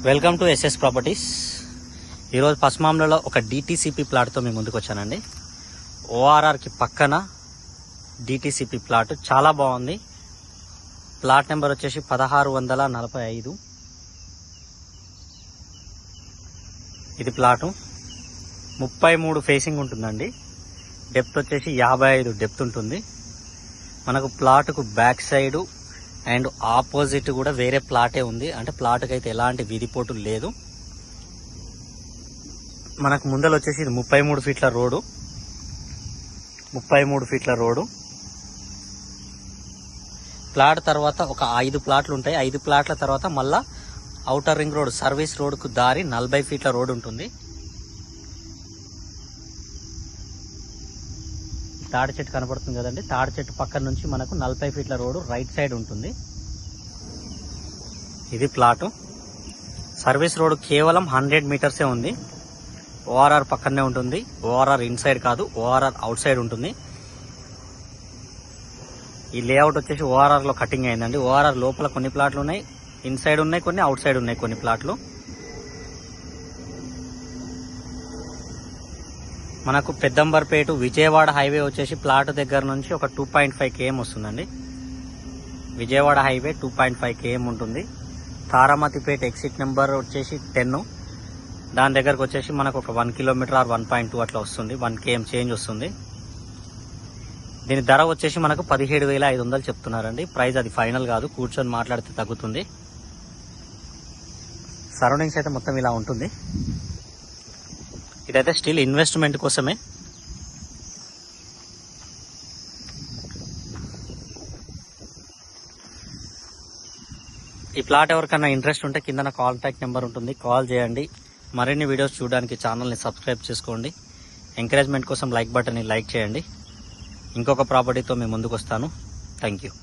Welcome to SS properties. ఈరోజు పశ్చిమాంలలో ఒక DTCP ప్లాట్తో మేము ముందుకు వచ్చానండి. ఓఆర్ఆర్కి పక్కన డిటిసిపి ప్లాట్ చాలా బాగుంది. ప్లాట్ నెంబర్ వచ్చేసి 1645. ఇది ప్లాటు 33 ఫేసింగ్ ఉంటుందండి. డెప్త్ వచ్చేసి 55 డెప్త్ ఉంటుంది. మనకు ప్లాట్కు బ్యాక్ సైడు అండ్ ఆపోజిట్ కూడా వేరే ప్లాటే ఉంది. అంటే ప్లాట్కి అయితే ఎలాంటి విధిపోటు లేదు. మనకు ముందర వచ్చేసి ఇది 33 ఫీట్ల రోడ్డు. 33 ఫీట్ల రోడ్డు. ప్లాట్ తర్వాత ఒక 5 ప్లాట్లు ఉంటాయి. 5 ప్లాట్ల తర్వాత మళ్ళా ఔటర్ రింగ్ రోడ్ సర్వీస్ రోడ్కు దారి 40 ఫీట్ల రోడ్ ఉంటుంది. తాడి చెట్టు కనపడుతుంది కదండి. తాడి చెట్టు పక్కన నుంచి మనకు 40 ఫీట్ల రోడ్డు రైట్ సైడ్ ఉంటుంది. ఇది ప్లాటు. సర్వీస్ రోడ్ కేవలం 100 మీటర్సే ఉంది. ఓఆర్ఆర్ పక్కనే ఉంటుంది. ఓఆర్ఆర్ ఇన్సైడ్ కాదు, ఓఆర్ఆర్ అవుట్ సైడ్ ఉంటుంది. ఈ లేఅవుట్ వచ్చేసి ఓఆర్ఆర్ లో కటింగ్ అయిందండి. ఓఆర్ఆర్ లోపల కొన్ని ప్లాట్లు ఉన్నాయి, ఇన్సైడ్ ఉన్నాయి కొన్ని, అవుట్ సైడ్ ఉన్నాయి కొన్ని ప్లాట్లు. మనకు పెద్దంబర్పేట విజయవాడ హైవే వచ్చేసి ప్లాట్ దగ్గర నుంచి ఒక 2.5 km వస్తుందండి. విజయవాడ హైవే 2.5 km ఉంటుంది. తారామతిపేట ఎగ్జిట్ నెంబర్ వచ్చేసి 10. దాని దగ్గరకు వచ్చేసి మనకు ఒక 1 కిలోమీటర్ ఆర్ 1.2 అట్లా వస్తుంది. 1 km చేంజ్ వస్తుంది. దీని ధర వచ్చేసి మనకు 17,500 చెప్తున్నారండి. ప్రైస్ అది ఫైనల్ కాదు, కూర్చొని మాట్లాడితే తగ్గుతుంది. సరౌండింగ్స్ అయితే మొత్తం ఇలా ఉంటుంది. ఇదైతే స్టిల్ ఇన్వెస్ట్మెంట్ కోసమే. ఈ ప్లాట్ ఎవరికైనా ఇంట్రెస్ట్ ఉంటే కింద నా కాంటాక్ట్ నెంబర్ ఉంటుంది, కాల్ చేయండి. మరిన్ని వీడియోస్ చూడడానికి ఛానల్ని సబ్స్క్రైబ్ చేసుకోండి. ఎంకరేజ్మెంట్ కోసం లైక్ బటన్ని లైక్ చేయండి. ఇంకొక ప్రాపర్టీతో మేము ముందుకు వస్తాను. Thank you.